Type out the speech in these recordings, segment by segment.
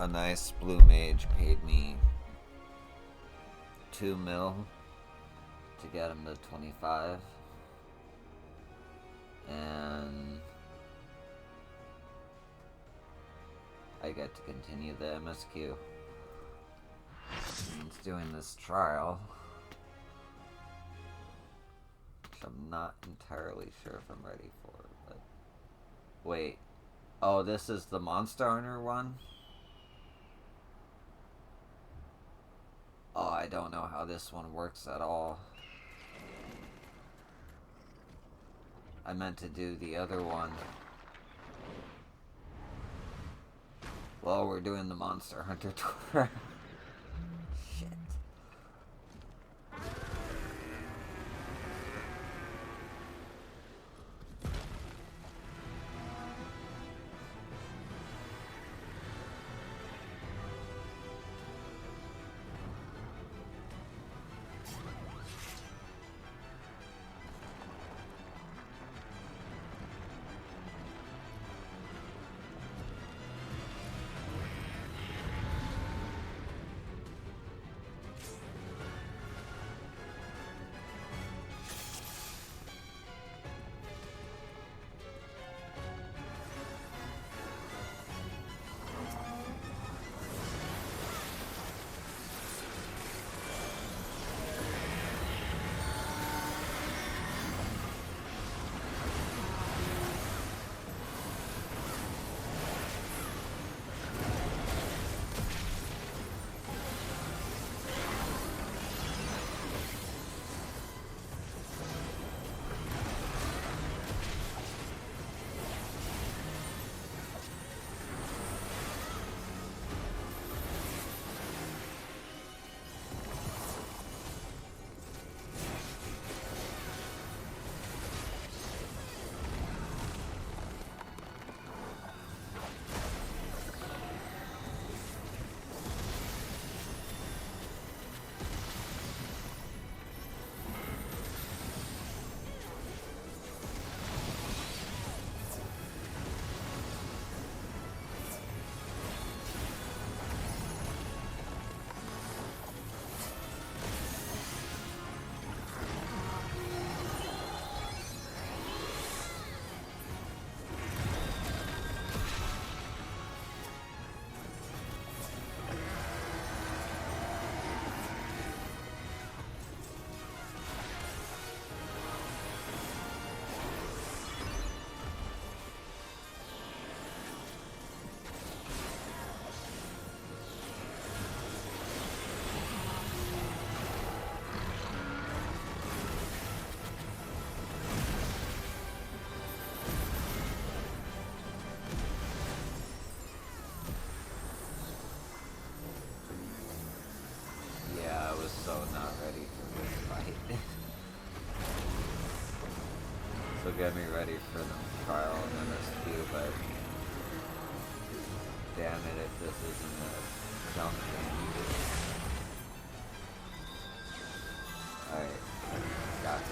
a nice blue mage paid me 2 mil to get him to 25. And I get to continue the MSQ. He's doing this trial, which I'm not entirely sure if I'm ready for, but wait. Oh, this is the Monster Hunter one? Oh, I don't know how this one works at all. I meant to do the other one. Well, we're doing the Monster Hunter tour. Shit. So not ready for this fight. So get me ready for the trial and MSQ, but damn it if this isn't a jump game. Alright, got it.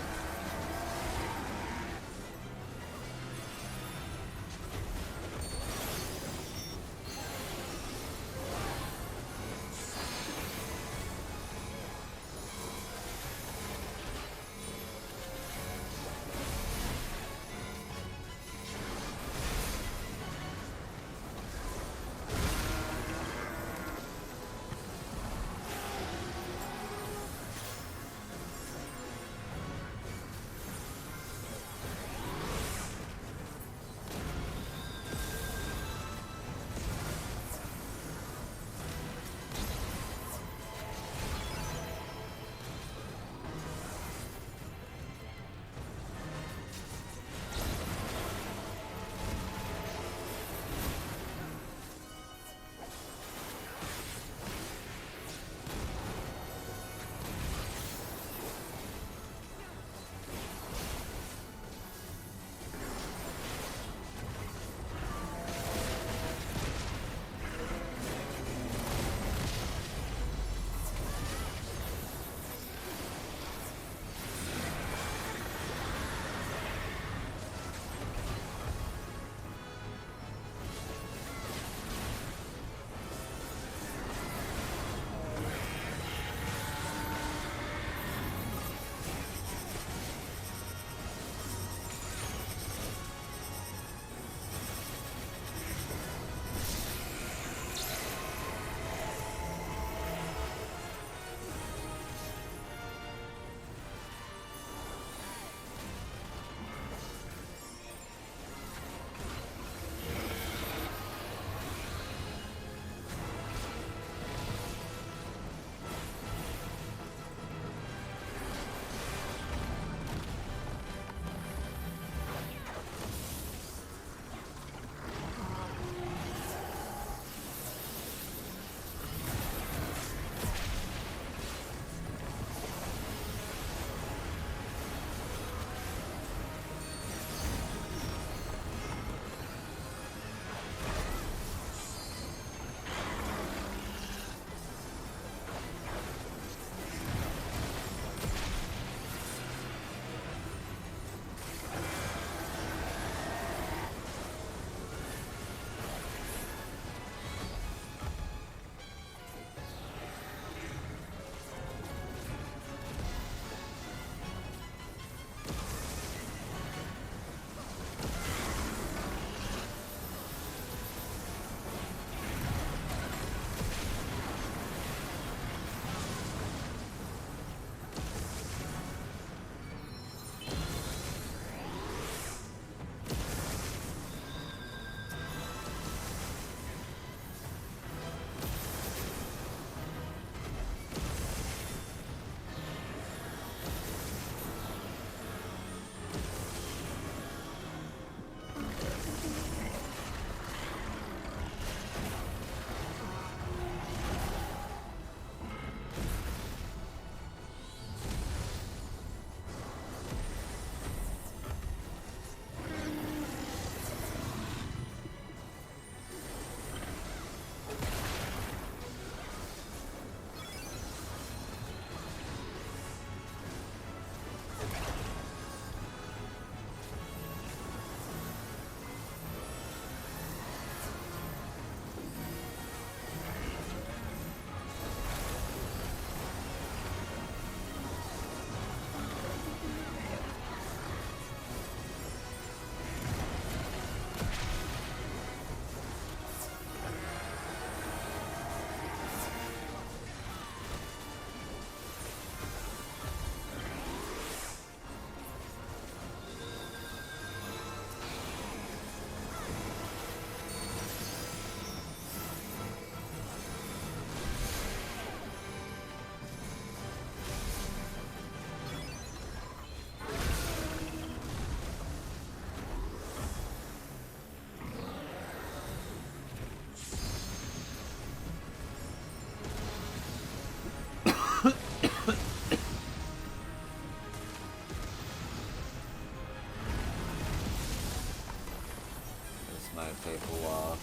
might take a while.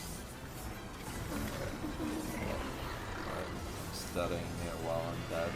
Studying it while I'm dead.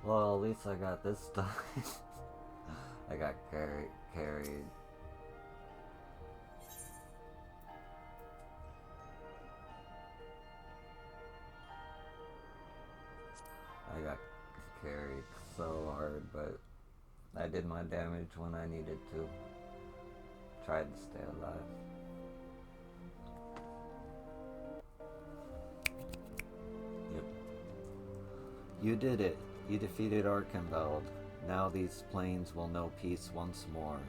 Well, at least I got this done. I got carried. I got carried so hard, but I did my damage when I needed to. Tried to stay alive. Yep. You did it. You defeated Archenveld. Now these plains will know peace once more.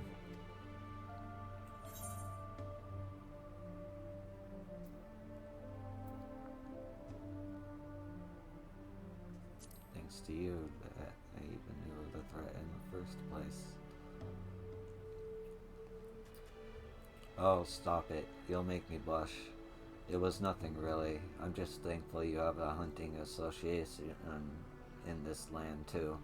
Thanks to you, that I even knew of the threat in the first place. Oh, stop it. You'll make me blush. It was nothing really. I'm just thankful you have a hunting association in this land too.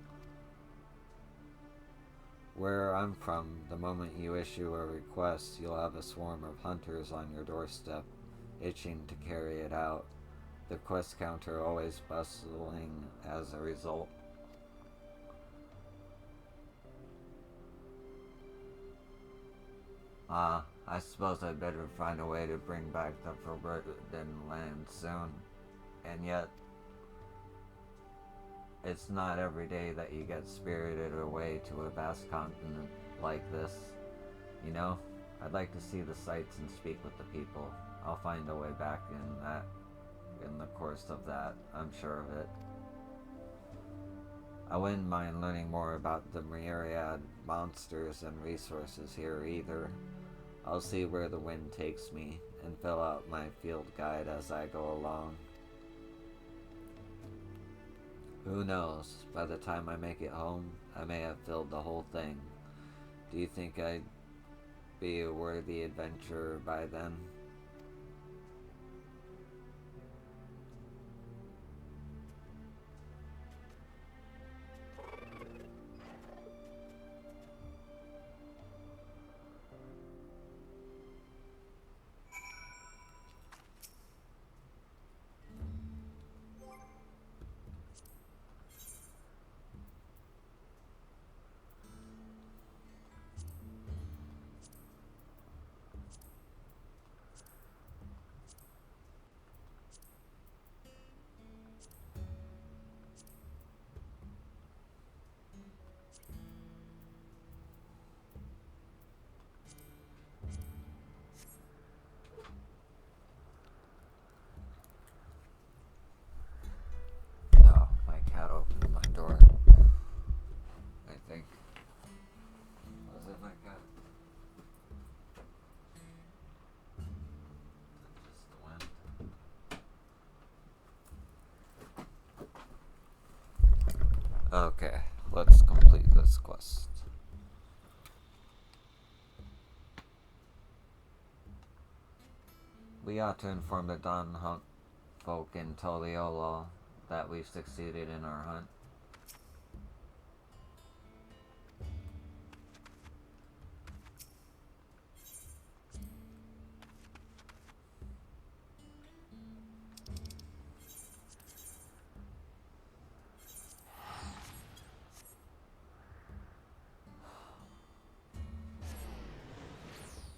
Where I'm from, the moment you issue a request, you'll have a swarm of hunters on your doorstep, itching to carry it out. The quest counter always bustling as a result. I suppose I'd better find a way to bring back the Forbidden Land soon. And yet, it's not every day that you get spirited away to a vast continent like this. You know, I'd like to see the sights and speak with the people. I'll find a way back in the course of that, I'm sure of it. I wouldn't mind learning more about the myriad monsters and resources here either. I'll see where the wind takes me and fill out my field guide as I go along. Who knows, by the time I make it home, I may have filled the whole thing. Do you think I'd be a worthy adventurer by then? Oh, my cat opened my door. I think. Was it my cat? Just the wind. Okay, let's complete this quest. We ought to inform the Dawn Hunt folk in Toliolo that we've succeeded in our hunt.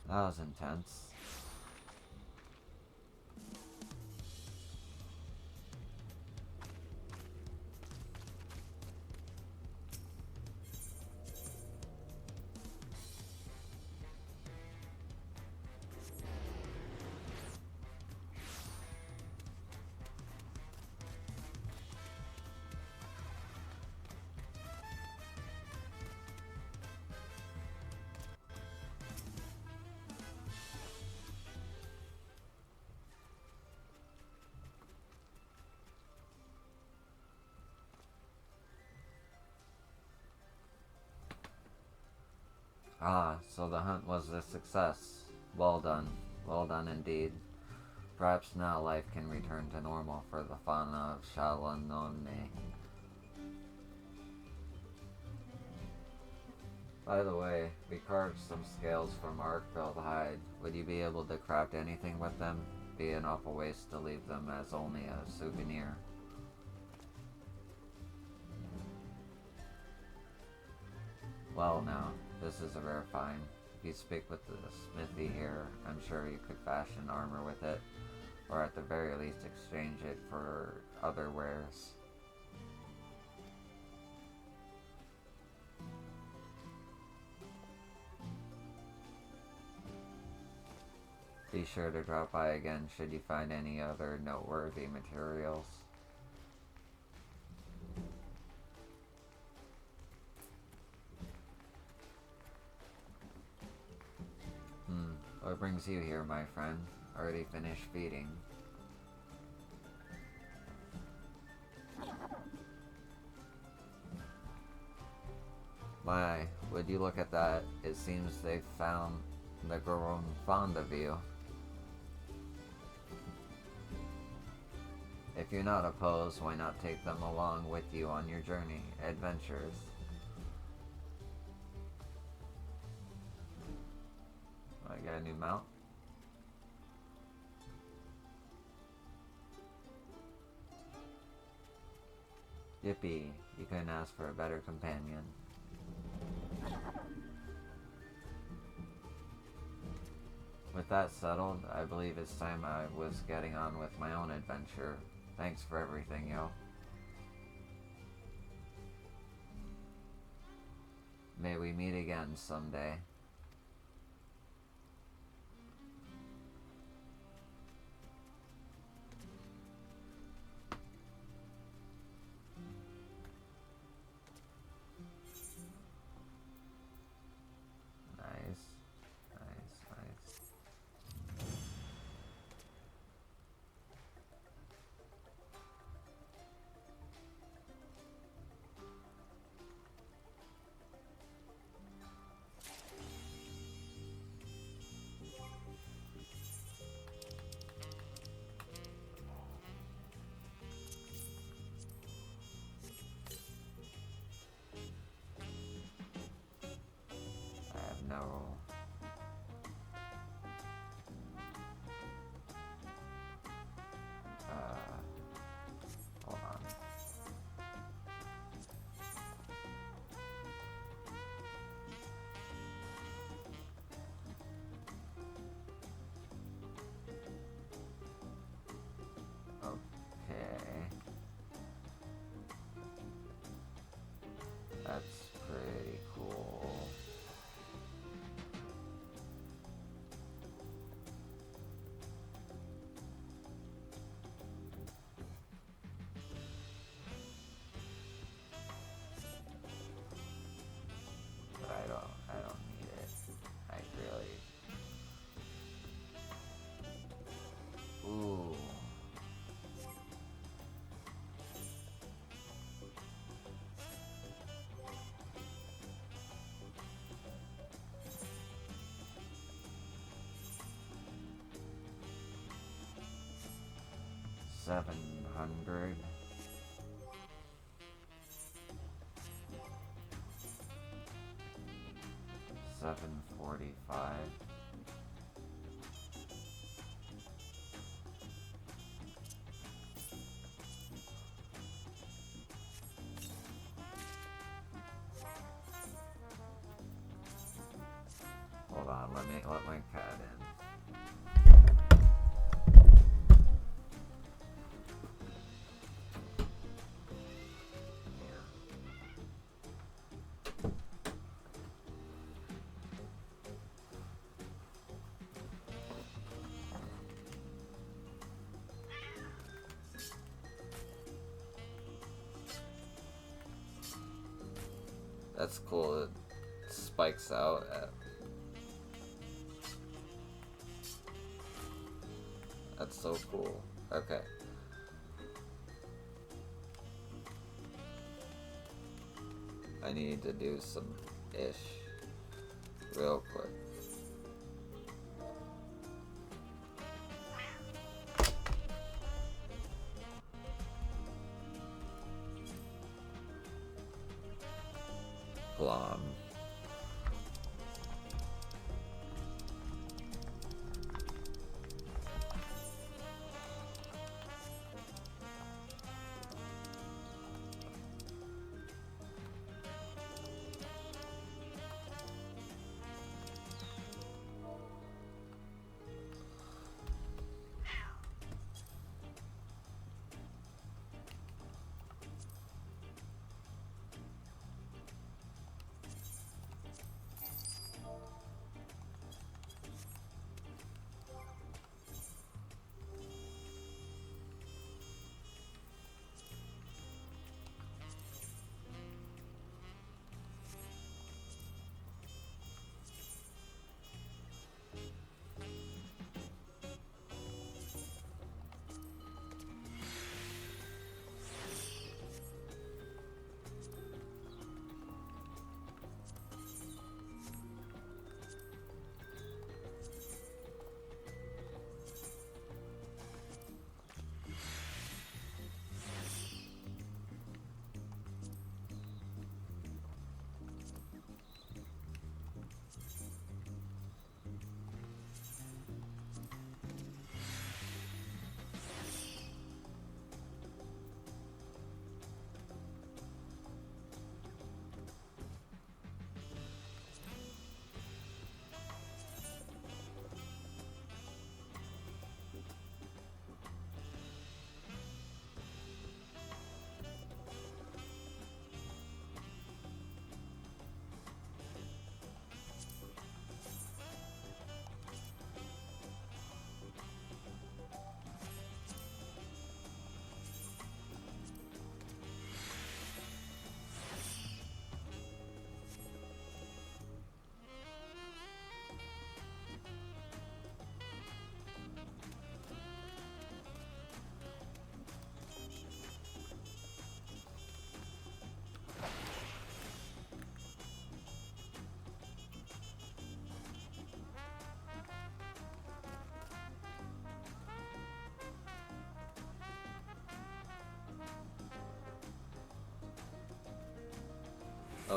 That was intense. Ah, so the hunt was a success. Well done. Well done indeed. Perhaps now life can return to normal for the fauna of Shalanone. By the way, we carved some scales from Archenveld hide. Would you be able to craft anything with them? Be an awful waste to leave them as only a souvenir. Well now, this is a rare find. If you speak with the smithy here, I'm sure you could fashion armor with it, or at the very least exchange it for other wares. Be sure to drop by again should you find any other noteworthy materials. What brings you here, my friend? Already finished feeding. My, would you look at that? It seems they've grown fond of you. If you're not opposed, why not take them along with you on your journey, adventures? I got a new mount. Yippee, you couldn't ask for a better companion. With that settled, I believe it's time I was getting on with my own adventure. Thanks for everything, yo. May we meet again someday. No. Hold on. Okay. That's pretty cool. I don't need it. I really... Ooh. $700. $745. Hold on, let my cat in. That's cool. It spikes out at... That's so cool. Okay. I need to do some ish real quick. Glom.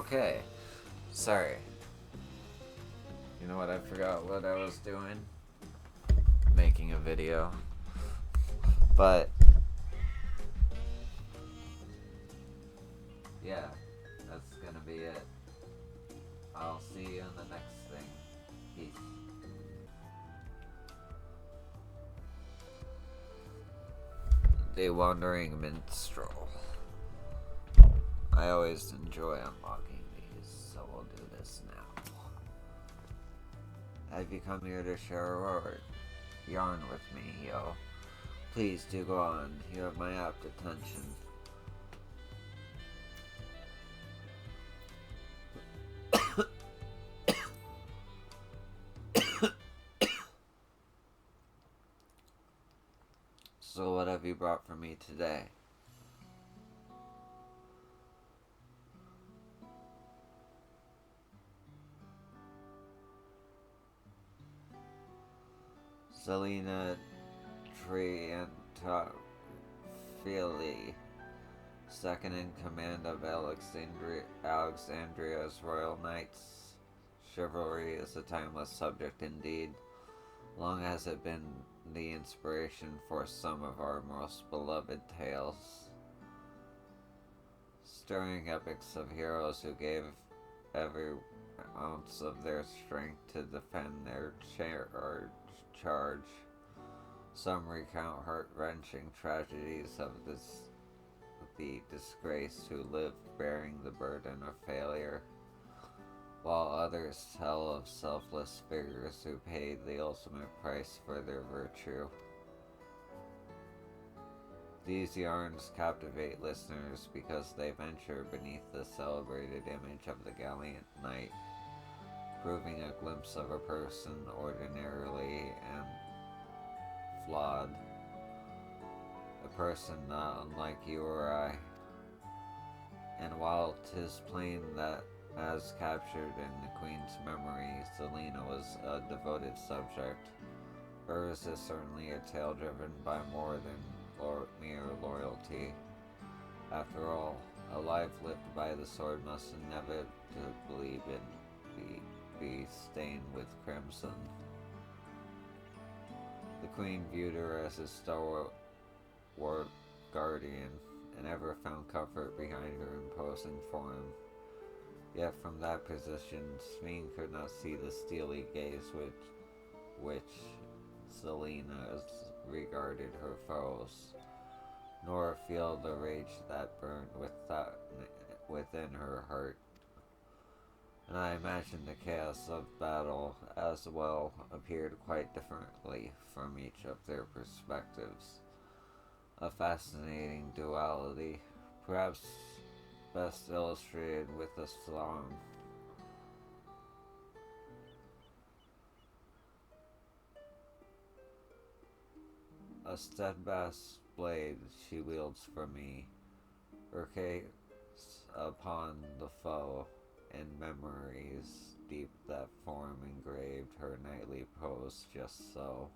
Okay. Sorry. You know what? I forgot what I was doing. Making a video. But yeah, that's gonna be it. I'll see you in the next thing. Peace. The Wandering Minstrel. I always enjoy unlocking these, so we'll do this now. Have you come here to share a word? Yarn with me, yo. Please do go on. You have my apt attention. So what have you brought for me today? Selena Triantafili, second in command of Alexandria's Royal Knights. Chivalry is a timeless subject indeed. Long has it been the inspiration for some of our most beloved tales. Stirring epics of heroes who gave every ounce of their strength to defend their charge. Some recount heart-wrenching tragedies of the disgraced who lived bearing the burden of failure, while others tell of selfless figures who paid the ultimate price for their virtue. These yarns captivate listeners because they venture beneath the celebrated image of the gallant knight, proving a glimpse of a person ordinarily and flawed, a person not unlike you or I. And while 'tis plain that, as captured in the Queen's memory, Selena was a devoted subject, hers is certainly a tale driven by more than mere loyalty. After all, a life lived by the sword must inevitably be stained with crimson. The Queen viewed her as a stalwart guardian, and ever found comfort behind her imposing form. Yet from that position, Sveen could not see the steely gaze with which Selena regarded her foes, nor feel the rage that burned within her heart. And I imagine the chaos of battle as well appeared quite differently from each of their perspectives. A fascinating duality, perhaps best illustrated with a song. A steadfast blade she wields for me, her case upon the foe, in memories deep that form engraved her knightly pose just so.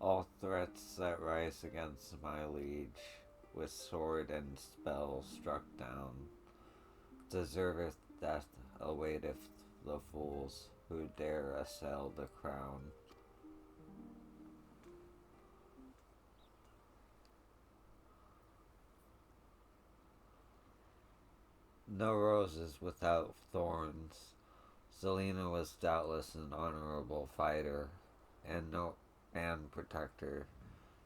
All threats that rise against my liege, with sword and spell struck down, deserveth death awaiteth the fools who dare assail the crown. No roses without thorns. Selena was doubtless an honorable fighter and protector,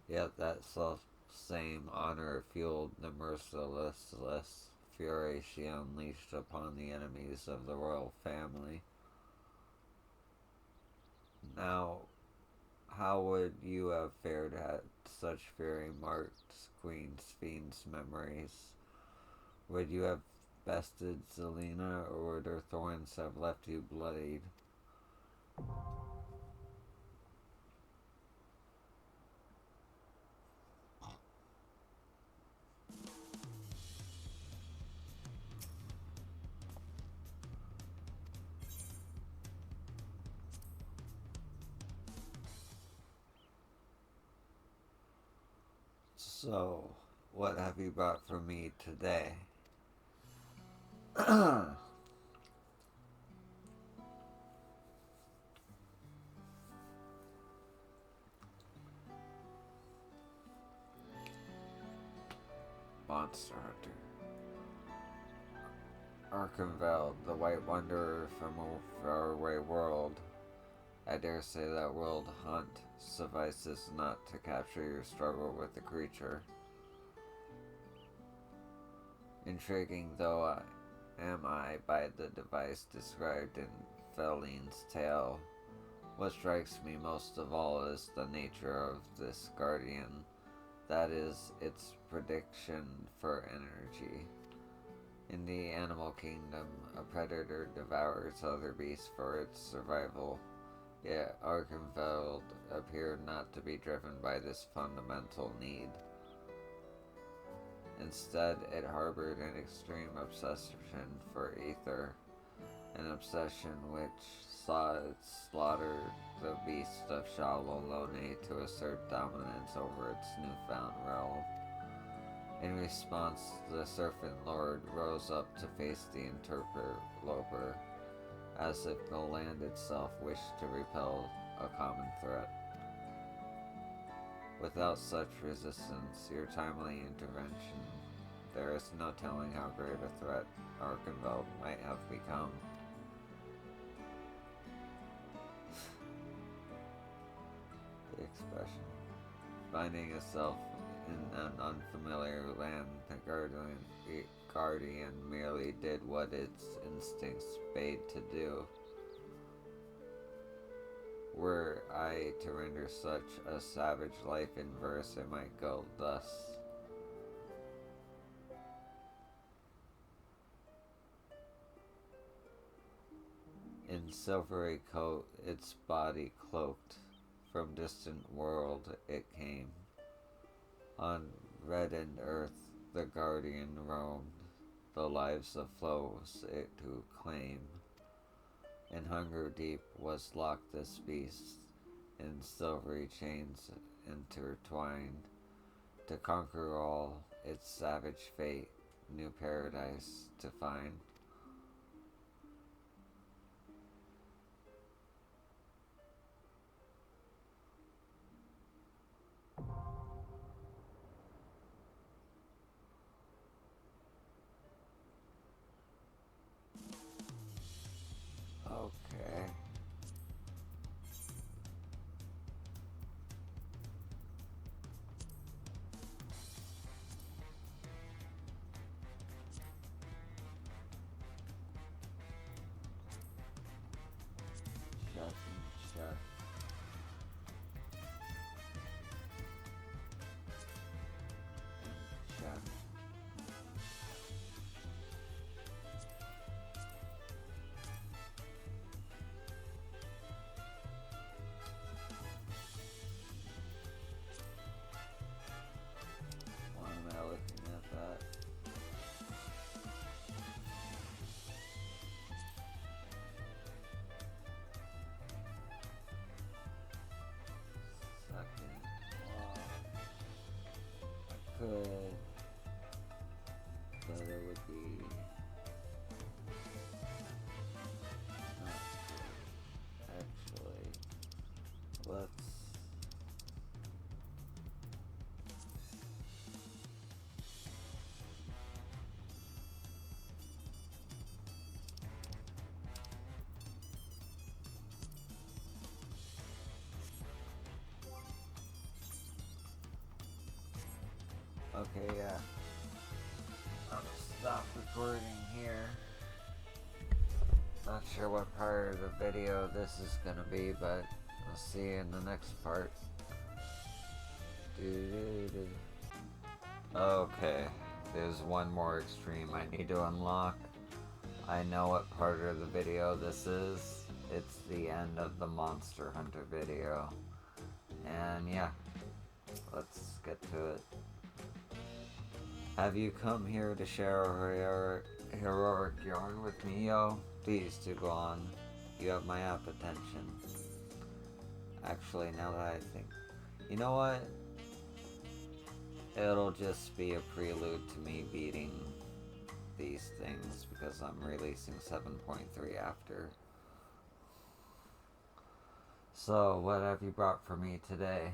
yet that self-same honor fueled the merciless fury she unleashed upon the enemies of the royal family. Now, how would you have fared had such fury marked Queen Spheen's memories? Would you have bested Selena, or would her thorns have left you bloodied? So, what have you brought for me today? Monster Hunter. Arkenveld, the White Wanderer from a faraway world. I dare say that world hunt suffices not to capture your struggle with the creature. Intriguing though am I by the device described in Feline's tale, what strikes me most of all is the nature of this guardian, that is, its prediction for energy. In the animal kingdom, a predator devours other beasts for its survival, yet Arkenfeld appeared not to be driven by this fundamental need. Instead, it harbored an extreme obsession for ether, an obsession which saw it slaughter the beast of Shalolone to assert dominance over its newfound realm. In response, the Serpent Lord rose up to face the interloper, as if the land itself wished to repel a common threat. Without such resistance, your timely intervention, there is no telling how great a threat Arkenveld might have become. The expression. Finding itself in an unfamiliar land, the guardian merely did what its instincts bade to do. Were I to render such a savage life in verse, it might go thus. In silvery coat, its body cloaked, from distant world it came. On reddened earth the guardian roamed, the lives of foes it to claim. In hunger deep was locked this beast, in silvery chains intertwined, to conquer all its savage fate, new paradise to find. Okay. Chef and chef. Chef. Why am I looking at that? Second. I could, but it would be not good. Actually, let's. Okay, yeah. I'll stop recording here. Not sure what part of the video this is gonna be, but I'll see you in the next part. Doo-doo-doo. Okay, there's one more extreme I need to unlock. I know what part of the video this is. It's the end of the Monster Hunter video. And yeah, let's get to it. Have you come here to share a heroic yarn with me, yo? Please do go on. You have my app attention. Actually, now that I think... You know what? it'll just be a prelude to me beating these things because I'm releasing 7.3 after. So, what have you brought for me today?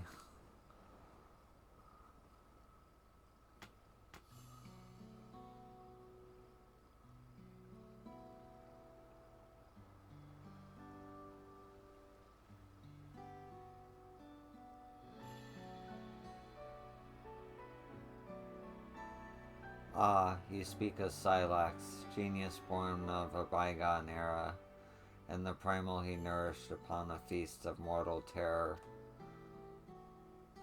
Ah, you speak of Silax, genius born of a bygone era, and the primal he nourished upon a feast of mortal terror.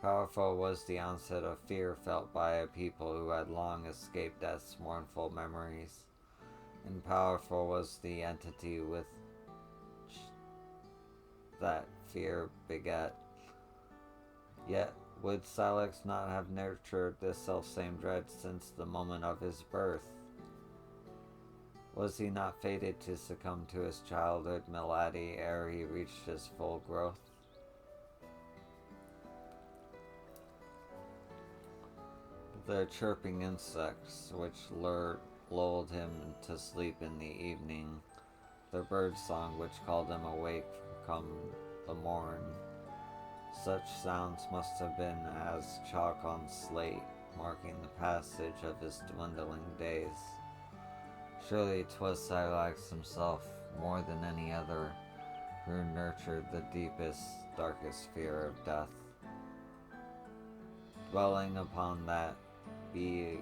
Powerful was the onset of fear felt by a people who had long escaped death's mournful memories, and powerful was the entity which that fear beget. Yet would Silax not have nurtured this selfsame dread since the moment of his birth? Was he not fated to succumb to his childhood malady ere he reached his full growth? The chirping insects which lulled him to sleep in the evening, the bird song which called him awake come the morn, such sounds must have been as chalk on slate, marking the passage of his dwindling days. Surely 'twas Silax himself, more than any other, who nurtured the deepest, darkest fear of death. Dwelling upon that beleaguered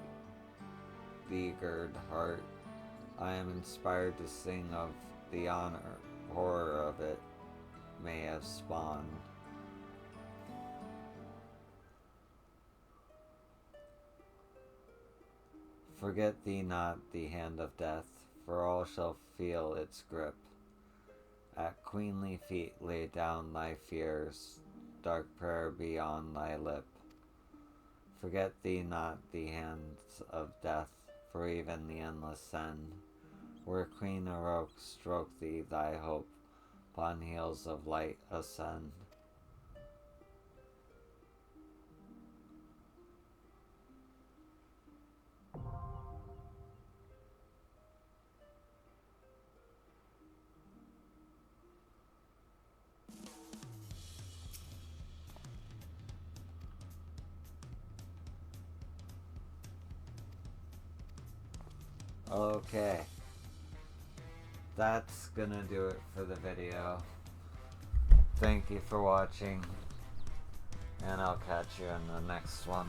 heart, I am inspired to sing of the horror of it may have spawned. Forget thee not the hand of death, for all shall feel its grip. At queenly feet lay down thy fears, dark prayer be on thy lip. Forget thee not the hands of death, for even the endless send, where Queen Heroic stroke thee thy hope, upon heels of light ascend. Okay, that's gonna do it for the video. Thank you for watching, and I'll catch you in the next one.